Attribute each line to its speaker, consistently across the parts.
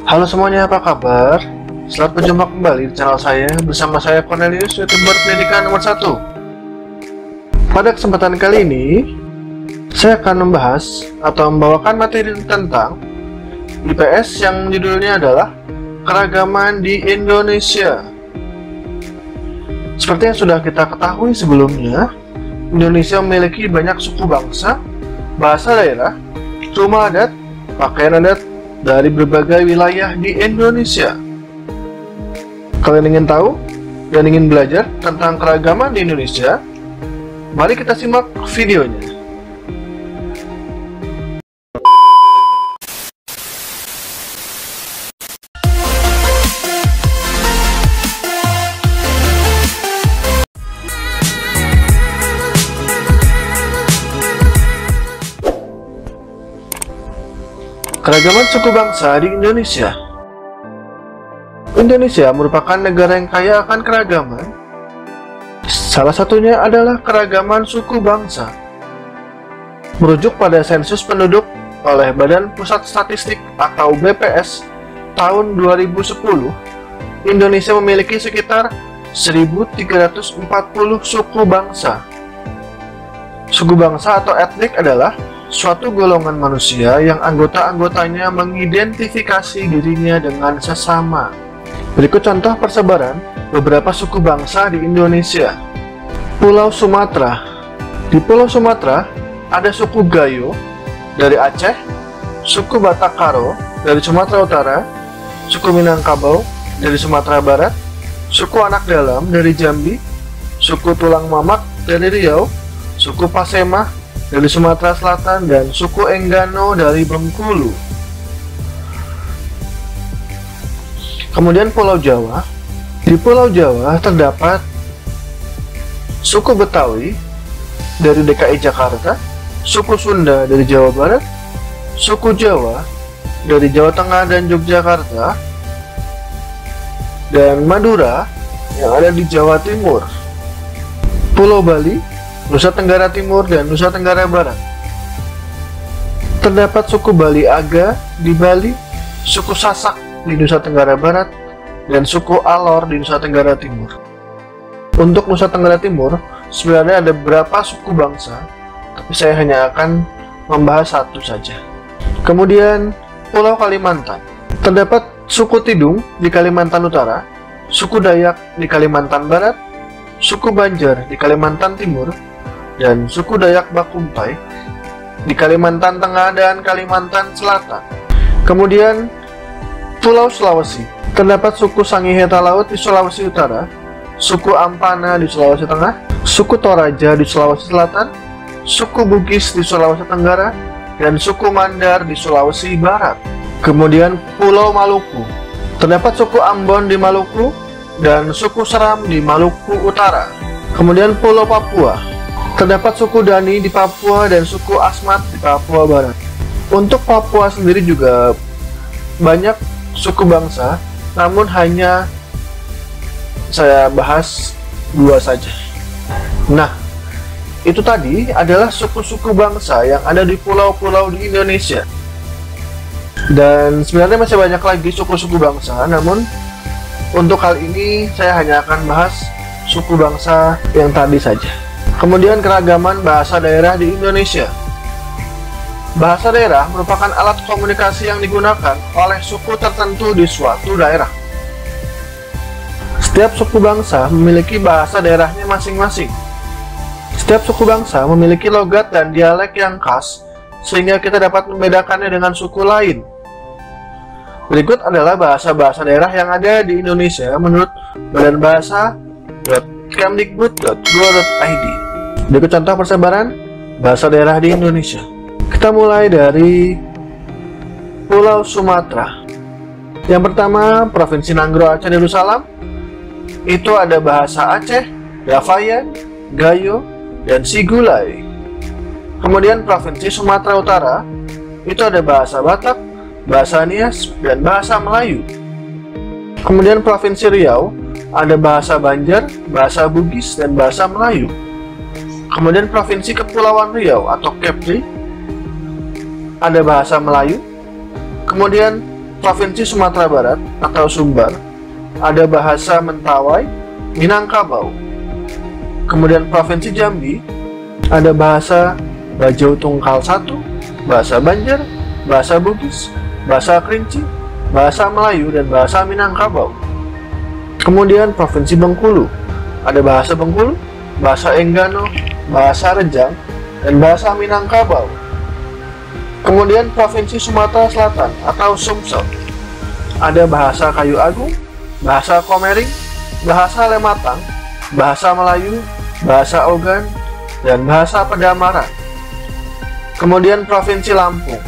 Speaker 1: Halo semuanya, apa kabar? Selamat berjumpa kembali di channel saya bersama saya Cornelius, YouTuber pendidikan nomor 1. Pada kesempatan kali ini, saya akan membahas atau membawakan materi tentang IPS yang judulnya adalah Keragaman di Indonesia. Seperti yang sudah kita ketahui sebelumnya, Indonesia memiliki banyak suku bangsa, bahasa daerah, rumah adat, pakaian adat, dari berbagai wilayah di Indonesia. Kalian ingin tahu dan ingin belajar tentang keragaman di Indonesia? Mari kita simak videonya. Keragaman suku bangsa di Indonesia. Indonesia merupakan negara yang kaya akan keragaman. Salah satunya adalah keragaman suku bangsa. Merujuk pada sensus penduduk oleh Badan Pusat Statistik atau BPS tahun 2010, Indonesia memiliki sekitar 1.340 suku bangsa. Suku bangsa atau etnik adalah suatu golongan manusia yang anggota-anggotanya mengidentifikasi dirinya dengan sesama. Berikut contoh persebaran beberapa suku bangsa di Indonesia. Pulau Sumatera. Di Pulau Sumatera ada suku Gayo dari Aceh, suku Batak Karo dari Sumatera Utara, suku Minangkabau dari Sumatera Barat, suku Anak Dalam dari Jambi, suku Tulang Mamak dari Riau, suku Pasemah dari Sumatera Selatan, dan suku Enggano dari Bengkulu. Kemudian Pulau Jawa. Di Pulau Jawa terdapat suku Betawi dari DKI Jakarta, suku Sunda dari Jawa Barat, suku Jawa dari Jawa Tengah dan Yogyakarta, dan Madura yang ada di Jawa Timur. Pulau Bali, Nusa Tenggara Timur, dan Nusa Tenggara Barat. Terdapat suku Bali Aga di Bali, suku Sasak di Nusa Tenggara Barat, dan suku Alor di Nusa Tenggara Timur. Untuk Nusa Tenggara Timur, sebenarnya ada beberapa suku bangsa, tapi saya hanya akan membahas satu saja. Kemudian, Pulau Kalimantan. Terdapat suku Tidung di Kalimantan Utara, suku Dayak di Kalimantan Barat, suku Banjar di Kalimantan Timur, dan suku Dayak Bakumpai di Kalimantan Tengah dan Kalimantan Selatan. Kemudian Pulau Sulawesi. Terdapat suku Sangiheta Laut di Sulawesi Utara, suku Ampana di Sulawesi Tengah, suku Toraja di Sulawesi Selatan, suku Bugis di Sulawesi Tenggara, dan suku Mandar di Sulawesi Barat. Kemudian Pulau Maluku. Terdapat suku Ambon di Maluku dan suku Seram di Maluku Utara. Kemudian Pulau Papua. Terdapat suku Dani di Papua dan suku Asmat di Papua Barat. Untuk Papua sendiri juga banyak suku bangsa, namun hanya saya bahas 2 saja. Nah, itu tadi adalah suku-suku bangsa yang ada di pulau-pulau di Indonesia. Dan sebenarnya masih banyak lagi suku-suku bangsa, namun untuk kali ini saya hanya akan bahas suku bangsa yang tadi saja. Kemudian keragaman bahasa daerah di Indonesia. Bahasa daerah merupakan alat komunikasi yang digunakan oleh suku tertentu di suatu daerah. Setiap suku bangsa memiliki bahasa daerahnya masing-masing. Setiap suku bangsa memiliki logat dan dialek yang khas, sehingga kita dapat membedakannya dengan suku lain. Berikut adalah bahasa-bahasa daerah yang ada di Indonesia menurut Badan Bahasa.Kemdikbud.go.id. Berikut contoh persebaran bahasa daerah di Indonesia. Kita mulai dari Pulau Sumatera. Yang pertama, Provinsi Nanggro Aceh Darussalam. Itu ada bahasa Aceh, Davayan, Gayo, dan Sigulai. Kemudian Provinsi Sumatera Utara. Itu ada bahasa Batak, bahasa Nias, dan bahasa Melayu. Kemudian Provinsi Riau ada bahasa Banjar, bahasa Bugis, dan bahasa Melayu. Kemudian Provinsi Kepulauan Riau atau Kepri ada bahasa Melayu. Kemudian Provinsi Sumatera Barat atau Sumbar, ada bahasa Mentawai, Minangkabau. Kemudian Provinsi Jambi, ada bahasa Bajau Tungkal 1, bahasa Banjar, bahasa Bugis, bahasa Kerinci, bahasa Melayu, dan bahasa Minangkabau. Kemudian Provinsi Bengkulu, ada bahasa Bengkulu, bahasa Enggano, bahasa Rejang, dan bahasa Minangkabau. Kemudian Provinsi Sumatera Selatan atau Sumsel, ada bahasa Kayu Agung, bahasa Komering, bahasa Lematang, bahasa Melayu, bahasa Ogan, dan bahasa Pedamaran. Kemudian Provinsi Lampung,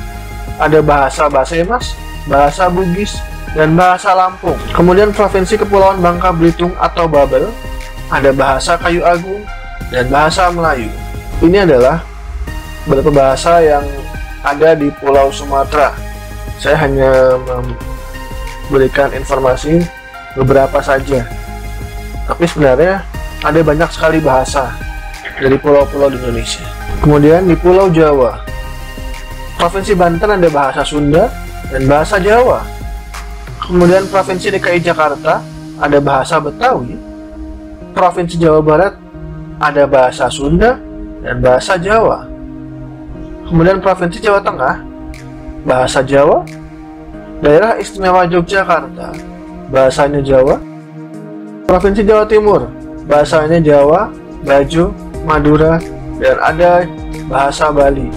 Speaker 1: ada bahasa Basemas, bahasa Bugis, dan bahasa Lampung. Kemudian Provinsi Kepulauan Bangka Belitung atau Babel, ada bahasa Kayu Agung dan bahasa Melayu. Ini adalah beberapa bahasa yang ada di Pulau Sumatera. Saya hanya memberikan informasi beberapa saja, tapi sebenarnya ada banyak sekali bahasa dari pulau-pulau di Indonesia. Kemudian di Pulau Jawa, Provinsi Banten ada bahasa Sunda dan bahasa Jawa. Kemudian Provinsi DKI Jakarta ada bahasa Betawi. Provinsi Jawa Barat ada bahasa Sunda dan bahasa Jawa. Kemudian Provinsi Jawa Tengah, bahasa Jawa. Daerah Istimewa Yogyakarta, bahasanya Jawa. Provinsi Jawa Timur, bahasanya Jawa, Bajo, Madura, dan ada bahasa Bali.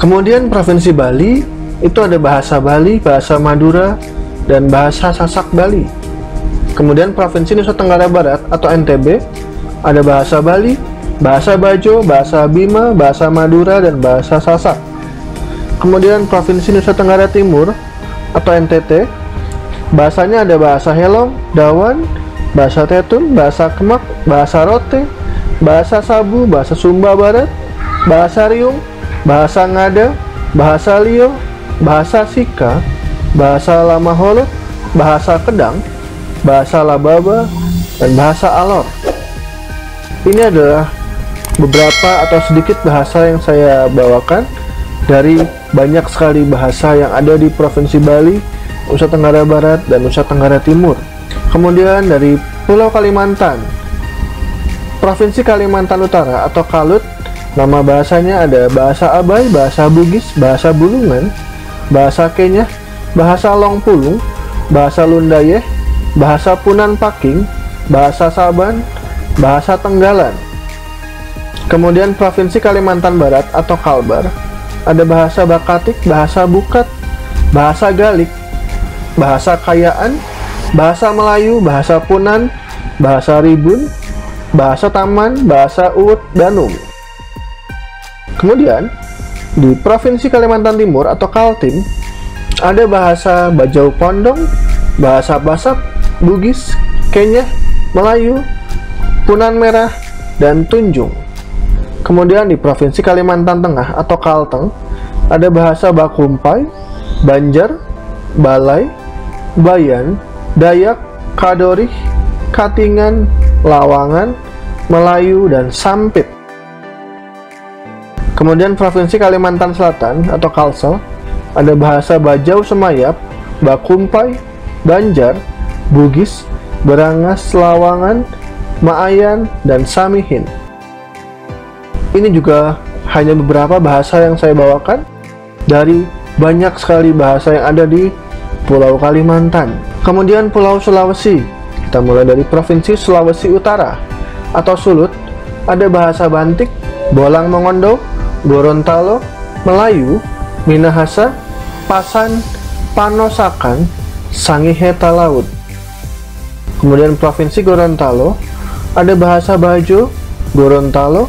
Speaker 1: Kemudian Provinsi Bali, itu ada bahasa Bali, bahasa Madura, dan bahasa Sasak Bali. Kemudian Provinsi Nusa Tenggara Barat atau NTB, ada bahasa Bali, bahasa Bajo, bahasa Bima, bahasa Madura, dan bahasa Sasak. Kemudian Provinsi Nusa Tenggara Timur atau NTT, bahasanya ada bahasa Helong, Dawan, bahasa Tetun, bahasa Kemak, bahasa Rote, bahasa Sabu, bahasa Sumba Barat, bahasa Riung, bahasa Ngada, bahasa Lio, bahasa Sika, bahasa Lamaholot, bahasa Kedang, bahasa Lababa, dan bahasa Alor. Ini adalah beberapa atau sedikit bahasa yang saya bawakan dari banyak sekali bahasa yang ada di Provinsi Bali, Nusa Tenggara Barat, dan Nusa Tenggara Timur. Kemudian dari Pulau Kalimantan, Provinsi Kalimantan Utara atau Kalut, nama bahasanya ada bahasa Abai, bahasa Bugis, bahasa Bulungan, bahasa Kenyah, bahasa Longpulung, bahasa Lundayeh, bahasa Punan Paking, bahasa Saban, bahasa Tenggalan. Kemudian Provinsi Kalimantan Barat atau Kalbar, ada bahasa Bakatik, bahasa Bukat, bahasa Galik, bahasa Kayaan, bahasa Melayu, bahasa Punan, bahasa Ribun, bahasa Taman, bahasa Uut Danum. Kemudian di Provinsi Kalimantan Timur atau Kaltim, ada bahasa Bajau Pondong, bahasa Basak, Bugis, Kenyah, Melayu, Punan Merah, dan Tunjung. Kemudian di Provinsi Kalimantan Tengah atau Kalteng, ada bahasa Bakumpai, Banjar, Balai, Bayan, Dayak, Kadorih, Katingan, Lawangan, Melayu, dan Sampit. Kemudian Provinsi Kalimantan Selatan atau Kalsel, ada bahasa Bajau Semayap, Bakumpai, Banjar, Bugis, Berangas, Lawangan, Maayan, dan Samihin. Ini juga hanya beberapa bahasa yang saya bawakan dari banyak sekali bahasa yang ada di Pulau Kalimantan. Kemudian Pulau Sulawesi, kita mulai dari Provinsi Sulawesi Utara atau Sulut, ada bahasa Bantik, Bolang Mongondo, Gorontalo, Melayu, Minahasa, Pasan, Panosakan, Sangihe Talaut. Kemudian Provinsi Gorontalo, ada bahasa Bajo, Gorontalo,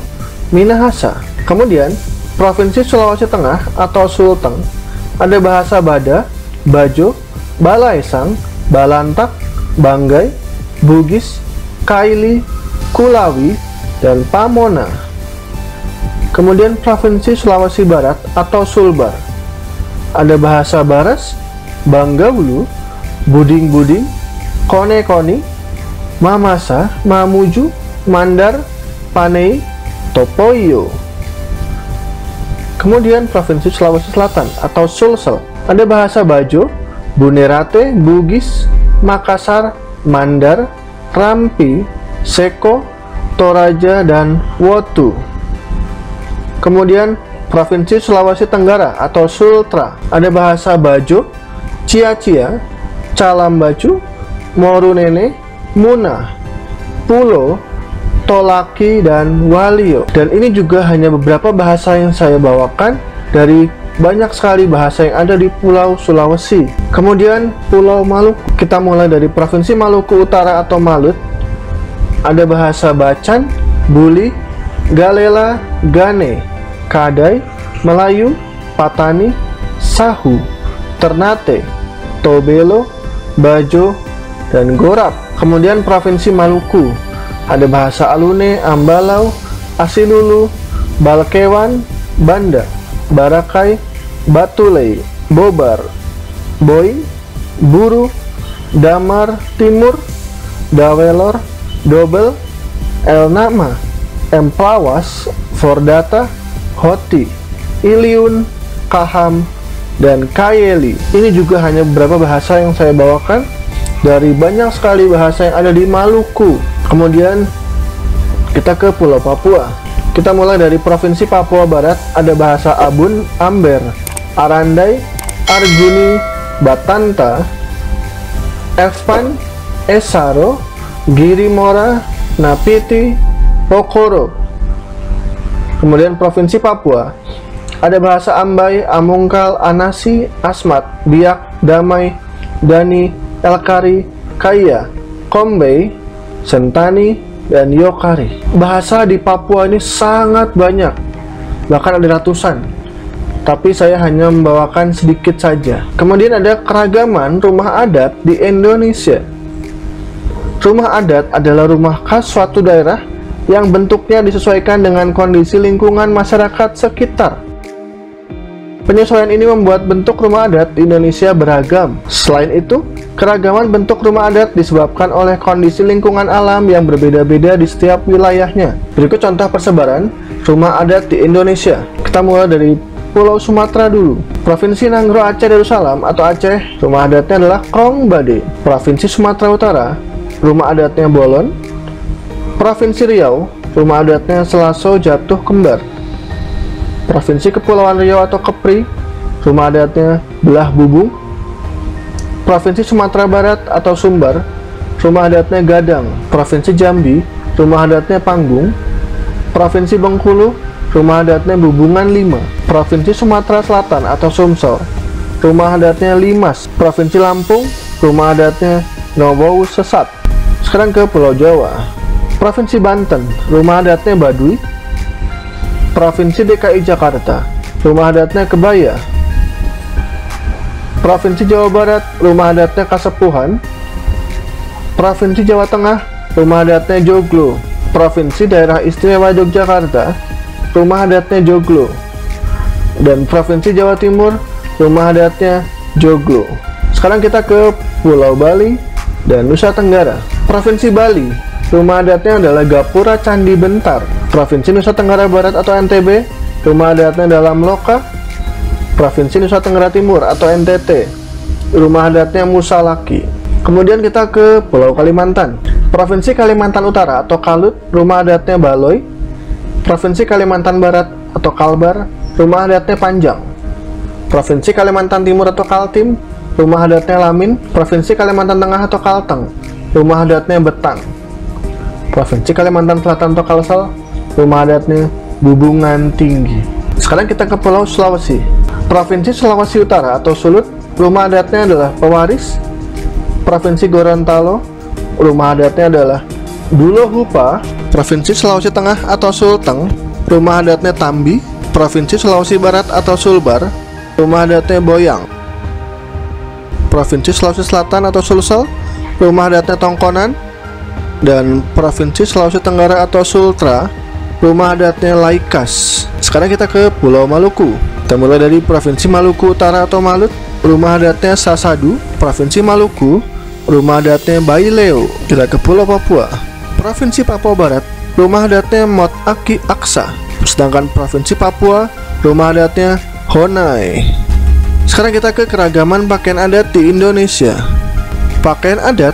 Speaker 1: Minahasa. Kemudian Provinsi Sulawesi Tengah atau Sulteng, ada bahasa Bada, Bajo, Balaisang, Balantak, Banggai, Bugis, Kaili, Kulawi, dan Pamona. Kemudian Provinsi Sulawesi Barat atau Sulbar, ada bahasa Baras, Banggawulu, Buding-Buding, Kone-Koni, Mamasa, Mamuju, Mandar, Panei, Topoyo. Kemudian Provinsi Sulawesi Selatan atau Sulsel, Ada bahasa Bajo, Bunerate, Bugis, Makassar, Mandar, Rampi, Seko, Toraja, dan Wotu. Kemudian Provinsi Sulawesi Tenggara atau Sultra, ada bahasa Bajo, Cia-Cia, Calambacu, Morunene, Muna, Pulo, Tolaki, dan Walio. Dan ini juga hanya beberapa bahasa yang saya bawakan dari banyak sekali bahasa yang ada di Pulau Sulawesi. Kemudian Pulau Maluku, kita mulai dari Provinsi Maluku Utara atau Malut. Ada bahasa Bacan, Buli, Galela, Gane, Kadai, Melayu, Patani, Sahu, Ternate, Tobelo, Bajo, dan Gorap. Kemudian Provinsi Maluku, ada bahasa Alune, Ambalau, Asilulu, Balkewan, Banda, Barakai, Batulei, Bobar, Boy, Buru, Damar Timur, Dawelor, Dobel, Elnama, Emplawas, Fordata, Hoti, Iliun, Kaham, dan Kayeli. Ini juga hanya beberapa bahasa yang saya bawakan dari banyak sekali bahasa yang ada di Maluku. Kemudian kita ke Pulau Papua. Kita mulai dari Provinsi Papua Barat, ada bahasa Abun, Amber, Arandai, Arguni, Batanta, Efpan, Esaro, Girimora, Napiti, Pokoro. Kemudian Provinsi Papua, ada bahasa Ambai, Amungkal, Anasi, Asmat, Biak, Damai, Dani, Elkari, Kaya, Kombei, Sentani, dan Yokari. Bahasa di Papua ini sangat banyak, bahkan ada ratusan, tapi saya hanya membawakan sedikit saja. Kemudian ada keragaman rumah adat di Indonesia. Rumah adat adalah rumah khas suatu daerah yang bentuknya disesuaikan dengan kondisi lingkungan masyarakat sekitar. Penyesuaian ini membuat bentuk rumah adat di Indonesia beragam. Selain itu, keragaman bentuk rumah adat disebabkan oleh kondisi lingkungan alam yang berbeda-beda di setiap wilayahnya. Berikut contoh persebaran rumah adat di Indonesia. Kita mulai dari Pulau Sumatera dulu. Provinsi Nangro Aceh Darussalam atau Aceh, rumah adatnya adalah Krong Bade. Provinsi Sumatera Utara, rumah adatnya Bolon. Provinsi Riau, rumah adatnya Selaso Jatuh Kembar. Provinsi Kepulauan Riau atau Kepri, rumah adatnya Belah Bubung. Provinsi Sumatera Barat atau Sumbar, rumah adatnya Gadang. Provinsi Jambi, rumah adatnya Panggung. Provinsi Bengkulu, rumah adatnya Bubungan 5. Provinsi Sumatera Selatan atau Sumsel, rumah adatnya Limas. Provinsi Lampung, rumah adatnya Nowo Sesat. Sekarang ke Pulau Jawa. Provinsi Banten, rumah adatnya Baduy. Provinsi DKI Jakarta, rumah adatnya Kebaya. Provinsi Jawa Barat, rumah adatnya Kasepuhan. Provinsi Jawa Tengah, rumah adatnya Joglo. Provinsi Daerah Istimewa Yogyakarta, rumah adatnya Joglo. Dan Provinsi Jawa Timur, rumah adatnya Joglo. Sekarang kita ke Pulau Bali dan Nusa Tenggara. Provinsi Bali, rumah adatnya adalah Gapura Candi Bentar. Provinsi Nusa Tenggara Barat atau NTB, rumah adatnya Dalam Loka. Provinsi Nusa Tenggara Timur atau NTT, rumah adatnya Musalaki. Kemudian kita ke Pulau Kalimantan. Provinsi Kalimantan Utara atau Kalut, rumah adatnya Baloi. Provinsi Kalimantan Barat atau Kalbar, rumah adatnya Panjang. Provinsi Kalimantan Timur atau Kaltim, rumah adatnya Lamin. Provinsi Kalimantan Tengah atau Kalteng, rumah adatnya Betang. Provinsi Kalimantan Selatan atau Kalsel, rumah adatnya Bubungan Tinggi. Sekarang kita ke Pulau Sulawesi. Provinsi Sulawesi Utara atau Sulut, rumah adatnya adalah Pewaris. Provinsi Gorontalo, rumah adatnya adalah Dulohupa. Provinsi Sulawesi Tengah atau Sulteng, rumah adatnya Tambi. Provinsi Sulawesi Barat atau Sulbar, rumah adatnya Boyang. Provinsi Sulawesi Selatan atau Sulsel, rumah adatnya Tongkonan. Dan Provinsi Sulawesi Tenggara atau Sultra, rumah adatnya Laikas. Sekarang kita ke Pulau Maluku. Kita mulai dari Provinsi Maluku Utara atau Malut, rumah adatnya Sasadu. Provinsi Maluku, rumah adatnya Baileo. Kita ke Pulau Papua. Provinsi Papua Barat, rumah adatnya Mot Aki Aksa. Sedangkan Provinsi Papua, rumah adatnya Honai. Sekarang kita ke keragaman pakaian adat di Indonesia. Pakaian adat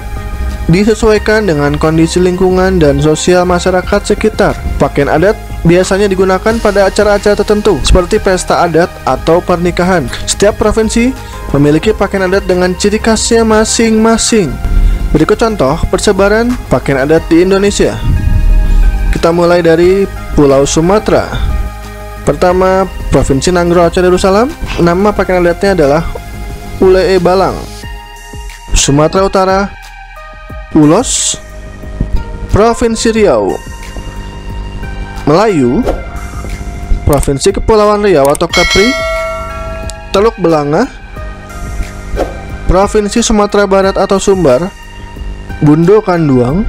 Speaker 1: disesuaikan dengan kondisi lingkungan dan sosial masyarakat sekitar. Pakaian adat biasanya digunakan pada acara-acara tertentu seperti pesta adat atau pernikahan. Setiap provinsi memiliki pakaian adat dengan ciri khasnya masing-masing. Berikut contoh persebaran pakaian adat di Indonesia. Kita mulai dari Pulau Sumatera. Pertama, Provinsi Nanggro Aceh Darussalam. Nama pakaian adatnya adalah Ulee Balang. Sumatera Utara, Ulos. Provinsi Riau, Melayu. Provinsi Kepulauan Riau atau Kepri, Teluk Belanga. Provinsi Sumatera Barat atau Sumbar, Bundo Kanduang.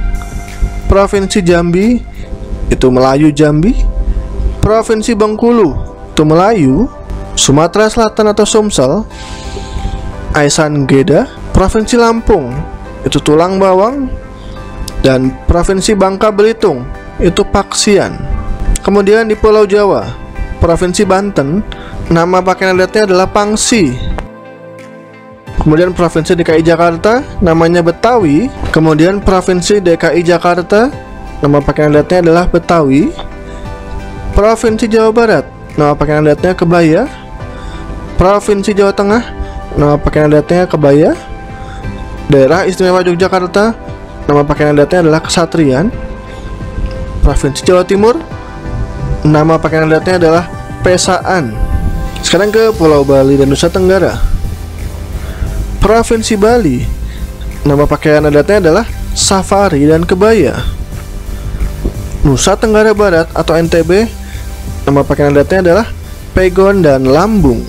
Speaker 1: Provinsi Jambi, itu Melayu Jambi. Provinsi Bengkulu, itu Melayu. Sumatera Selatan atau Sumsel, Aisan Geda. Provinsi Lampung, itu Tulang Bawang. Dan Provinsi Bangka Belitung, itu Paksian. Kemudian di Pulau Jawa, Provinsi Banten, nama pakaian adatnya adalah Pangsi. Kemudian Provinsi DKI Jakarta, namanya Betawi. Kemudian Provinsi DKI Jakarta, nama pakaian adatnya adalah Betawi. Provinsi Jawa Barat, nama pakaian adatnya Kebaya. Provinsi Jawa Tengah, nama pakaian adatnya Kebaya. Daerah Istimewa Yogyakarta, nama pakaian adatnya adalah Kesatrian. Provinsi Jawa Timur, nama pakaian adatnya adalah Pesaan. Sekarang ke Pulau Bali dan Nusa Tenggara. Provinsi Bali, nama pakaian adatnya adalah Safari dan Kebaya. Nusa Tenggara Barat atau NTB, nama pakaian adatnya adalah Pegon dan Lambung.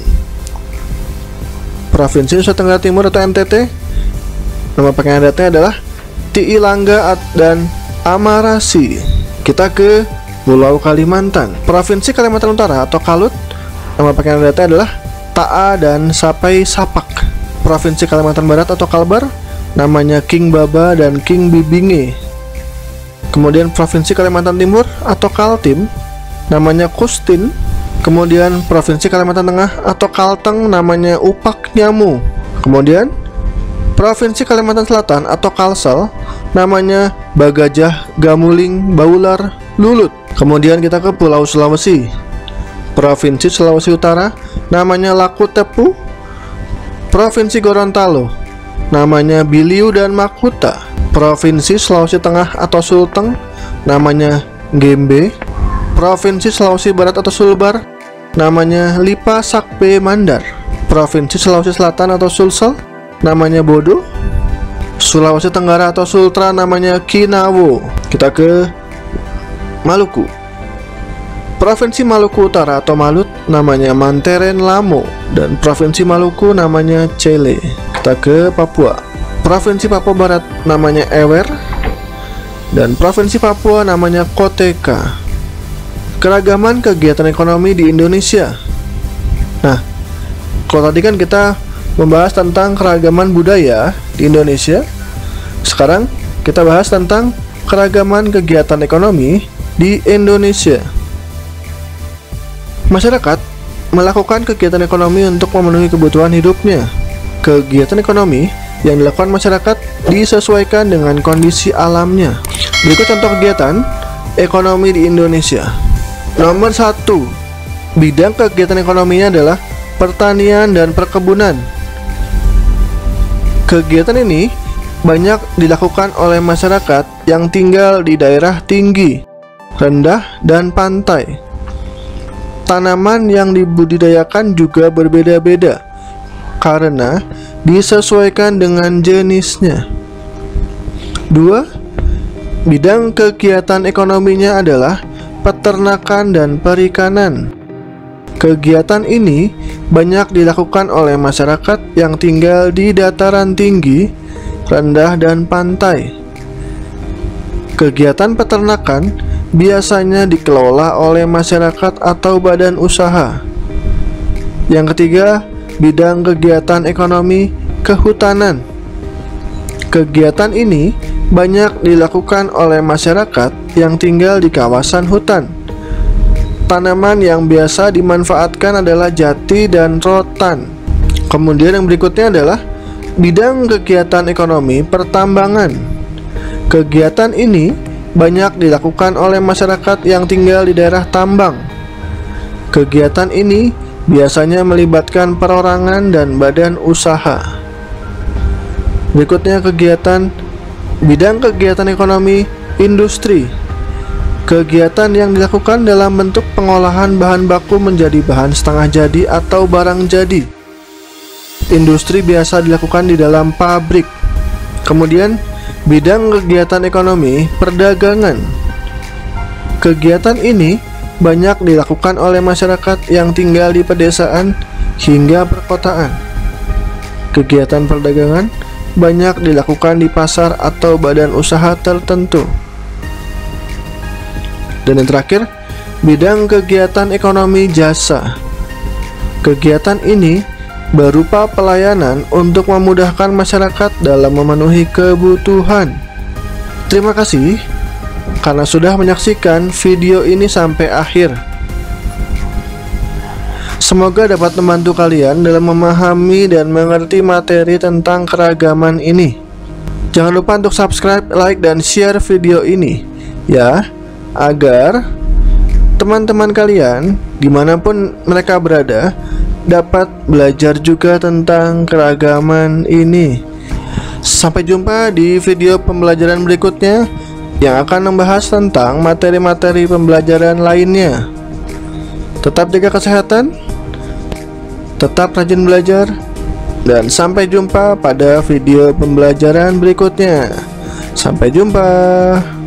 Speaker 1: Provinsi Nusa Tenggara Timur atau NTT, nama pakaian adatnya adalah Tiilangga dan Amarasi. Kita ke Pulau Kalimantan. Provinsi Kalimantan Utara atau Kalut, nama pakaian adatnya adalah Ta'a dan Sapai Sapak. Provinsi Kalimantan Barat atau Kalbar, namanya King Baba dan King Bibinge. Kemudian Provinsi Kalimantan Timur atau Kaltim, namanya Kustin. Kemudian Provinsi Kalimantan Tengah atau Kalteng, namanya Upak Nyamu. Kemudian Provinsi Kalimantan Selatan atau Kalsel, namanya Bagajah, Gamuling, Baular, Lulut. Kemudian kita ke Pulau Sulawesi. Provinsi Sulawesi Utara, namanya Lakutepu. Provinsi Gorontalo, namanya Biliu dan Makuta. Provinsi Sulawesi Tengah atau Sulteng, namanya Gembe. Provinsi Sulawesi Barat atau Sulbar, namanya Lipa Sakbe Mandar. Provinsi Sulawesi Selatan atau Sulsel, namanya Bodo. Sulawesi Tenggara atau Sultra, namanya Kinawo. Kita ke Maluku. Provinsi Maluku Utara atau Malut, namanya Manteren Lamo. Dan Provinsi Maluku namanya Cele. Kita ke Papua. Provinsi Papua Barat namanya Ewer. Dan Provinsi Papua namanya Koteka. Keragaman kegiatan ekonomi di Indonesia. Nah, kalau tadi kan kita membahas tentang keragaman budaya di Indonesia. Sekarang kita bahas tentang keragaman kegiatan ekonomi di Indonesia. Masyarakat melakukan kegiatan ekonomi untuk memenuhi kebutuhan hidupnya. Kegiatan ekonomi yang dilakukan masyarakat disesuaikan dengan kondisi alamnya. Berikut contoh kegiatan ekonomi di Indonesia. Nomor 1, bidang kegiatan ekonominya adalah pertanian dan perkebunan. Kegiatan ini banyak dilakukan oleh masyarakat yang tinggal di daerah tinggi, rendah, dan pantai. Tanaman yang dibudidayakan juga berbeda-beda karena disesuaikan dengan jenisnya. 2. Bidang kegiatan ekonominya adalah peternakan dan perikanan. Kegiatan ini banyak dilakukan oleh masyarakat yang tinggal di dataran tinggi, rendah, dan pantai. Kegiatan peternakan biasanya dikelola oleh masyarakat atau badan usaha. Yang ketiga, bidang kegiatan ekonomi kehutanan. Kegiatan ini banyak dilakukan oleh masyarakat yang tinggal di kawasan hutan. Tanaman yang biasa dimanfaatkan adalah jati dan rotan. Kemudian yang berikutnya adalah bidang kegiatan ekonomi pertambangan. Kegiatan ini banyak dilakukan oleh masyarakat yang tinggal di daerah tambang. Kegiatan ini biasanya melibatkan perorangan dan badan usaha. Berikutnya bidang kegiatan ekonomi industri. Kegiatan yang dilakukan dalam bentuk pengolahan bahan baku menjadi bahan setengah jadi atau barang jadi. Industri biasa dilakukan di dalam pabrik. Kemudian bidang kegiatan ekonomi perdagangan. Kegiatan ini banyak dilakukan oleh masyarakat yang tinggal di pedesaan hingga perkotaan. Kegiatan perdagangan banyak dilakukan di pasar atau badan usaha tertentu. Dan yang terakhir, bidang kegiatan ekonomi jasa. Kegiatan ini berupa pelayanan untuk memudahkan masyarakat dalam memenuhi kebutuhan. Terima kasih karena sudah menyaksikan video ini sampai akhir. Semoga dapat membantu kalian dalam memahami dan mengerti materi tentang keragaman ini. Jangan lupa untuk subscribe, like, dan share video ini ya, agar teman-teman kalian dimanapun mereka berada dapat belajar juga tentang keragaman ini. Sampai jumpa di video pembelajaran berikutnya yang akan membahas tentang materi-materi pembelajaran lainnya. Tetap jaga kesehatan, tetap rajin belajar, dan sampai jumpa pada video pembelajaran berikutnya. Sampai jumpa.